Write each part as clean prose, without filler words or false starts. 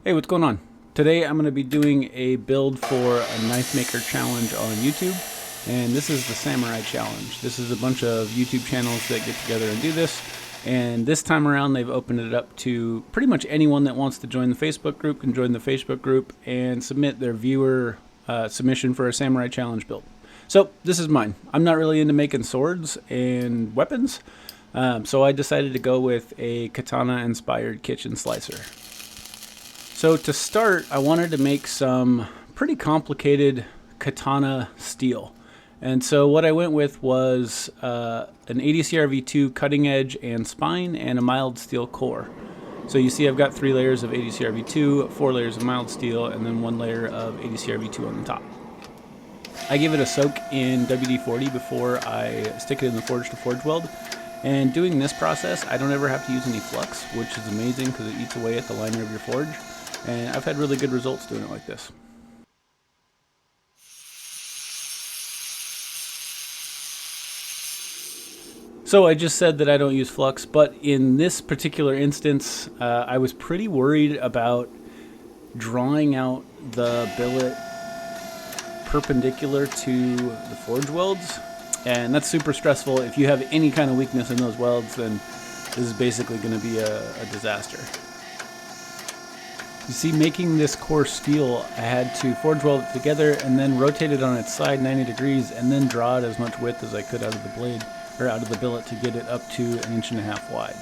Hey, what's going on? Today I'm going to be doing a build for a knife maker challenge on YouTube, and this is the Samurai Challenge. This is a bunch of YouTube channels that get together and do this, and this time around they've opened it up to pretty much anyone that wants to join the Facebook group can join the Facebook group and submit their viewer submission for a Samurai Challenge build. So this is mine. I'm not really into making swords and weapons, so I decided to go with a katana-inspired kitchen slicer. So to start, I wanted to make some pretty complicated Katana Steel. And so what I went with was an ADCRV2 cutting edge and spine and a mild steel core. So you see I've got 3 layers of ADCRV2, 4 layers of mild steel, and then 1 layer of ADCRV2 on the top. I give it a soak in WD-40 before I stick it in the forge to forge weld. And doing this process, I don't ever have to use any flux, which is amazing because it eats away at the liner of your forge. And I've had really good results doing it like this. So I just said that I don't use flux, but in this particular instance, I was pretty worried about drawing out the billet perpendicular to the forge welds. And that's super stressful. If you have any kind of weakness in those welds, then this is basically going to be a disaster. You see, making this core steel, I had to forge weld it together and then rotate it on its side 90 degrees and then draw it as much width as I could out of the blade, or out of the billet, to get it up to 1.5 inches wide.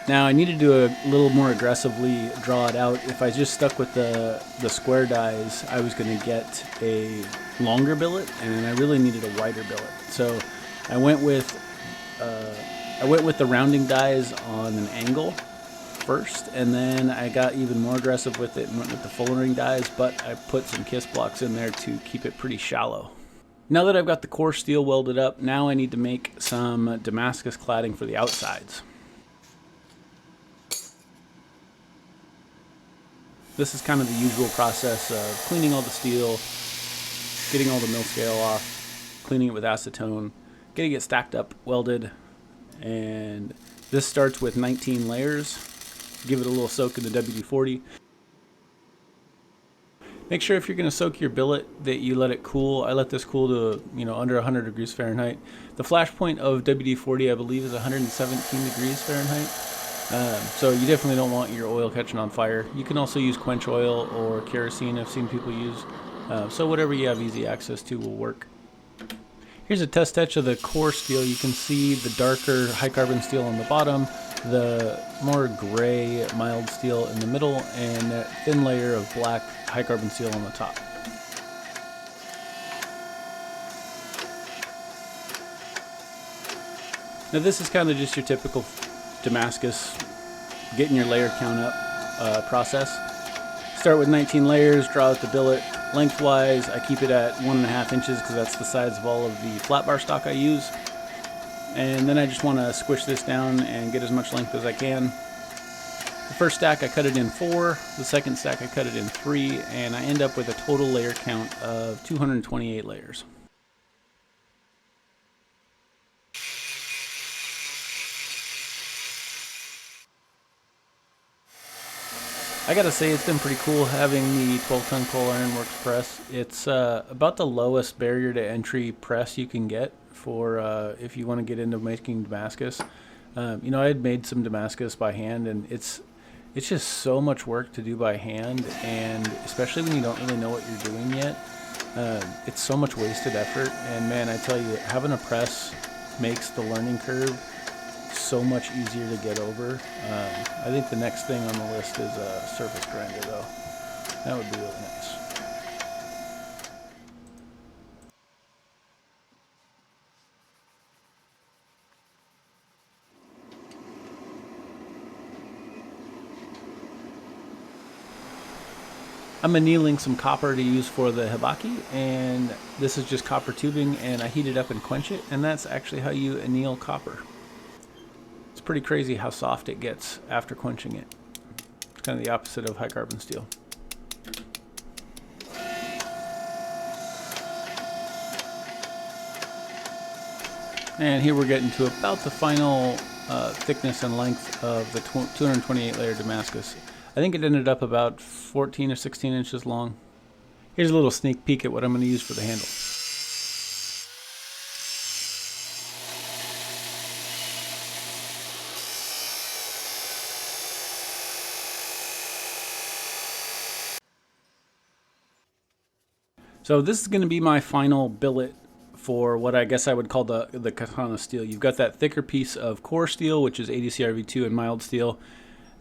Now I needed to a little more aggressively draw it out. If I just stuck with the square dies, I was going to get a longer billet, and I really needed a wider billet. So I went with the rounding dies on an angle first, and then I got even more aggressive with it and went with the full ring dies, but I put some kiss blocks in there to keep it pretty shallow. Now that I've got the core steel welded up, now I need to make some Damascus cladding for the outsides. This is kind of the usual process of cleaning all the steel, getting all the mill scale off, cleaning it with acetone, getting it stacked up, welded, and this starts with 19 layers. Give it a little soak in the WD-40. Make sure if you're going to soak your billet that you let it cool. I let this cool to under 100 degrees Fahrenheit. The flash point of WD-40 I believe is 117 degrees Fahrenheit. So you definitely don't want your oil catching on fire. You can also use quench oil or kerosene I've seen people use. So whatever you have easy access to will work. Here's a test etch of the core steel. You can see the darker high carbon steel on the bottom, the more gray mild steel in the middle, and that thin layer of black high carbon steel on the top. Now this is kind of just your typical Damascus getting your layer count up process. Start with 19 layers, draw out the billet. Lengthwise, I keep it at 1.5 inches because that's the size of all of the flat bar stock I use. And then I just want to squish this down and get as much length as I can. The first stack I cut it in 4, the second stack I cut it in 3, and I end up with a total layer count of 228 layers. I gotta say, it's been pretty cool having the 12-ton coal iron works press. It's about the lowest barrier to entry press you can get for if you want to get into making Damascus. I had made some Damascus by hand, and it's just so much work to do by hand, and especially when you don't really know what you're doing yet, it's so much wasted effort. And man, I tell you, having a press makes the learning curve so much easier to get over. I think the next thing on the list is a surface grinder, though. That would be really nice. I'm annealing some copper to use for the hibaki, and this is just copper tubing, and I heat it up and quench it, and that's actually how you anneal copper. It's pretty crazy how soft it gets after quenching it. It's kind of the opposite of high carbon steel. And here we're getting to about the final thickness and length of the 228 layer Damascus. I think it ended up about 14 or 16 inches long. Here's a little sneak peek at what I'm going to use for the handle. So this is going to be my final billet for what I guess I would call the Katana Steel. You've got that thicker piece of core steel, which is 80 CRV2 and mild steel.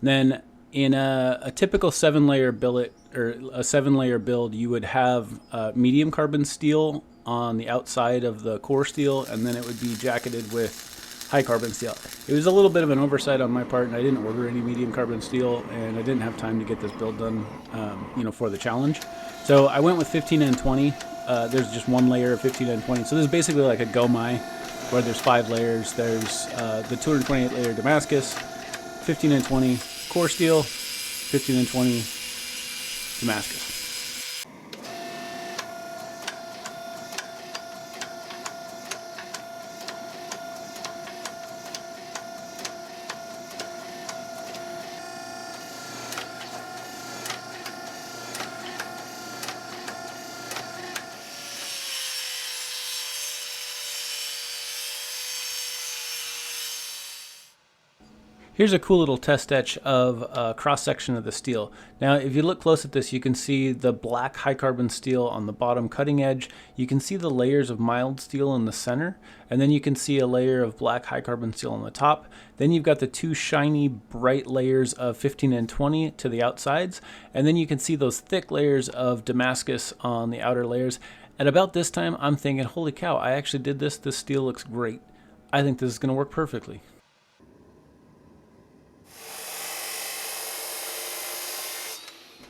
Then in a typical 7-layer billet or a 7-layer build, you would have medium carbon steel on the outside of the core steel, and then it would be jacketed with high carbon steel. It was a little bit of an oversight on my part, and I didn't order any medium carbon steel, and I didn't have time to get this build done, for the challenge. So I went with 15N20. There's just one layer of 15N20. So this is basically like a Gomai, where there's 5 layers. There's the 228 layer Damascus, 15N20 core steel, 15N20 Damascus. Here's a cool little test etch of a cross section of the steel. Now, if you look close at this, you can see the black high carbon steel on the bottom cutting edge. You can see the layers of mild steel in the center, and then you can see a layer of black high carbon steel on the top. Then you've got the 2 shiny, bright layers of 15N20 to the outsides, and then you can see those thick layers of Damascus on the outer layers. At about this time, I'm thinking, holy cow, I actually did this. This steel looks great. I think this is going to work perfectly.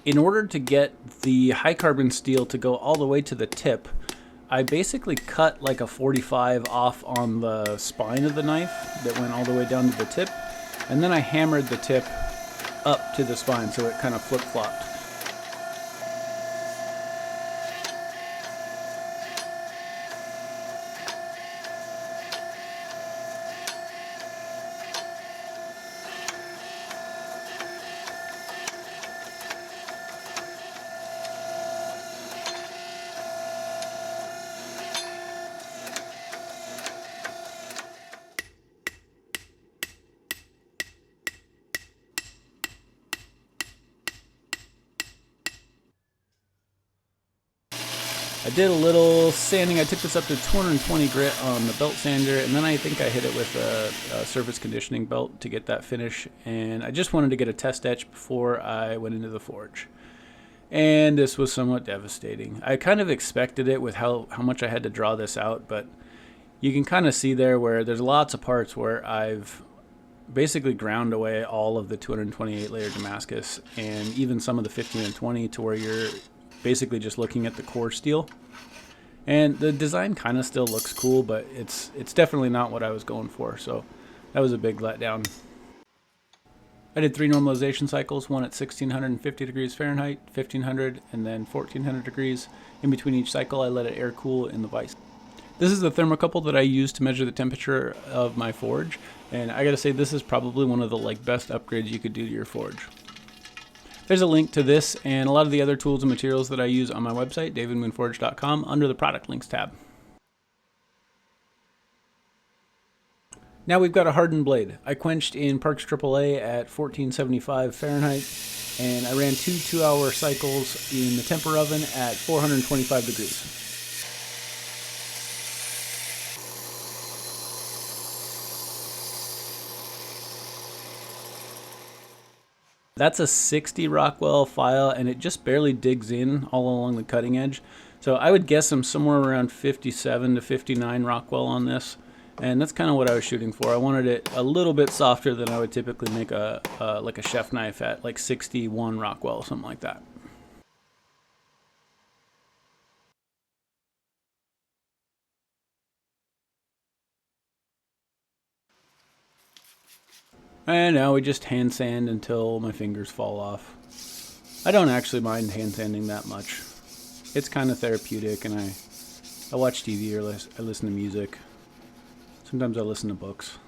In order to get the high carbon steel to go all the way to the tip, I basically cut like a 45 off on the spine of the knife that went all the way down to the tip, and then I hammered the tip up to the spine so it kind of flip-flopped. I did a little sanding. I took this up to 220 grit on the belt sander, and then I think I hit it with a surface conditioning belt to get that finish. And I just wanted to get a test etch before I went into the forge. And this was somewhat devastating. I kind of expected it with how much I had to draw this out, but you can kind of see there where there's lots of parts where I've basically ground away all of the 228 layer Damascus and even some of the 15N20 to where you're basically just looking at the core steel. And the design kind of still looks cool, but it's definitely not what I was going for, so that was a big letdown. I did 3 normalization cycles, one at 1650 degrees Fahrenheit, 1500, and then 1400 degrees. In between each cycle, I let it air cool in the vise. This is the thermocouple that I use to measure the temperature of my forge, and I gotta say this is probably one of the best upgrades you could do to your forge. There's a link to this and a lot of the other tools and materials that I use on my website, davidmoonforge.com, under the product links tab. Now we've got a hardened blade. I quenched in Parks AAA at 1475 Fahrenheit, and I ran 2 2-hour cycles in the temper oven at 425 degrees. That's a 60 Rockwell file, and it just barely digs in all along the cutting edge. So I would guess I'm somewhere around 57 to 59 Rockwell on this, and that's kind of what I was shooting for. I wanted it a little bit softer than I would typically make like a chef knife at, like 61 Rockwell, something like that. And now we just hand sand until my fingers fall off. I don't actually mind hand sanding that much. It's kind of therapeutic, and I watch TV or I listen to music. Sometimes I listen to books.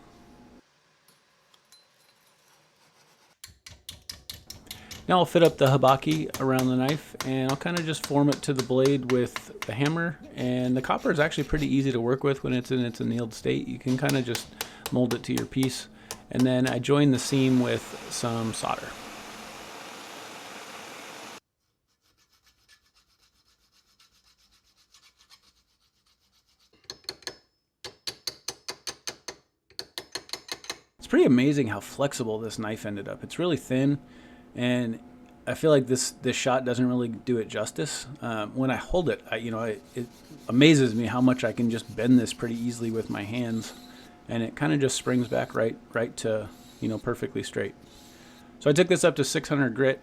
Now I'll fit up the habaki around the knife, and I'll kind of just form it to the blade with the hammer. And the copper is actually pretty easy to work with when it's in its annealed state. You can kind of just mold it to your piece. And then I join the seam with some solder. It's pretty amazing how flexible this knife ended up. It's really thin, and I feel like this shot doesn't really do it justice. When I hold it, it amazes me how much I can just bend this pretty easily with my hands, and it kind of just springs back right to, perfectly straight. So I took this up to 600 grit,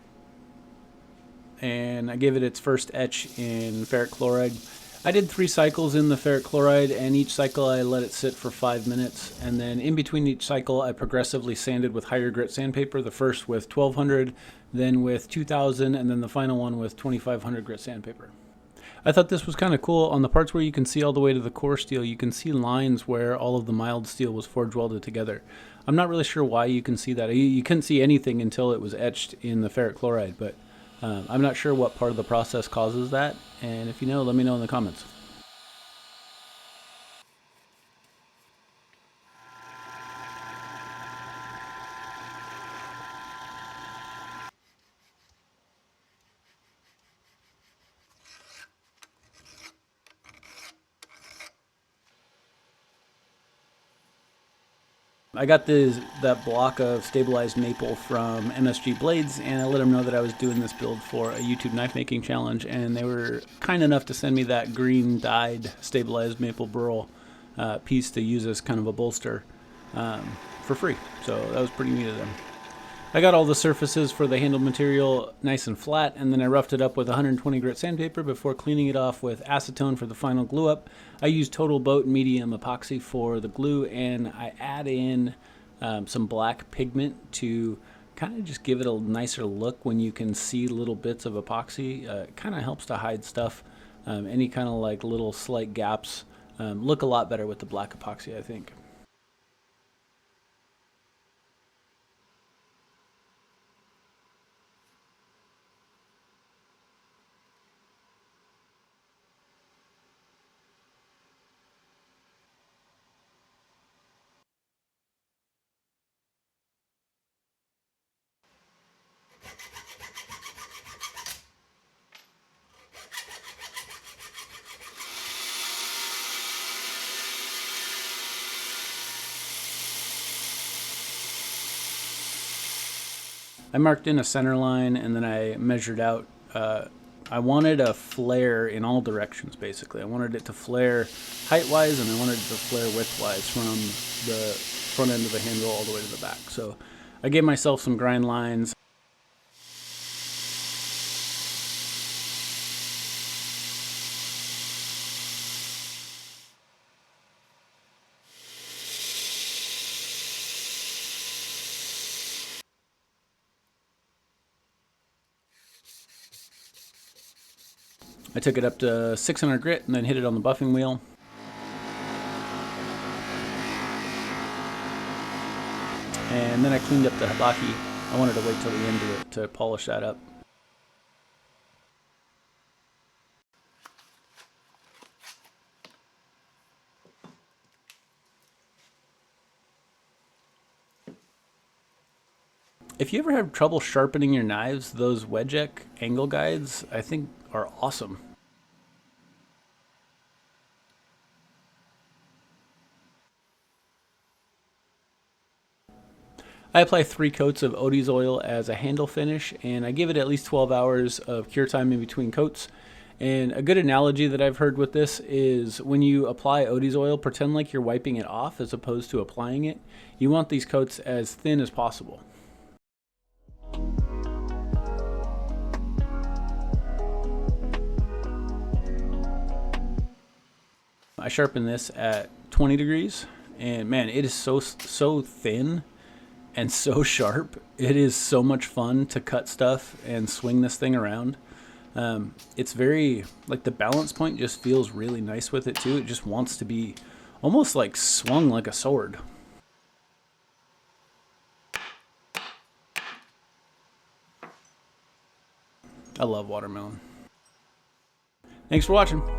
and I gave it its first etch in ferric chloride. I did 3 cycles in the ferric chloride, and each cycle I let it sit for 5 minutes, and then in between each cycle I progressively sanded with higher grit sandpaper, the first with 1200, then with 2000, and then the final one with 2500 grit sandpaper. I thought this was kind of cool. On the parts where you can see all the way to the core steel, you can see lines where all of the mild steel was forge welded together. I'm not really sure why you can see that. You couldn't see anything until it was etched in the ferric chloride, but I'm not sure what part of the process causes that, and if you know, let me know in the comments. I got that block of stabilized maple from MSG Blades, and I let them know that I was doing this build for a YouTube knife making challenge, and they were kind enough to send me that green dyed stabilized maple burl piece to use as kind of a bolster for free. So that was pretty neat of them. I got all the surfaces for the handle material nice and flat, and then I roughed it up with 120 grit sandpaper before cleaning it off with acetone for the final glue up. I used Total Boat medium epoxy for the glue, and I add in some black pigment to kind of just give it a nicer look when you can see little bits of epoxy. It kind of helps to hide stuff. Any kind of like little slight gaps look a lot better with the black epoxy, I think. I marked in a center line, and then I measured out. I wanted a flare in all directions, basically. I wanted it to flare height-wise, and I wanted it to flare width-wise from the front end of the handle all the way to the back. So I gave myself some grind lines. I took it up to 600 grit and then hit it on the buffing wheel. And then I cleaned up the habaki. I wanted to wait till the end of it to polish that up. If you ever have trouble sharpening your knives, those wedge angle guides, I think, are awesome. I apply 3 coats of Odie's oil as a handle finish, and I give it at least 12 hours of cure time in between coats. And a good analogy that I've heard with this is when you apply Odie's oil, pretend like you're wiping it off as opposed to applying it. You want these coats as thin as possible. I sharpen this at 20 degrees, and man, it is so thin and so sharp. It is so much fun to cut stuff and swing this thing around. It's very, like, the balance point just feels really nice with it too. It just wants to be almost like swung like a sword. I love watermelon. Thanks for watching.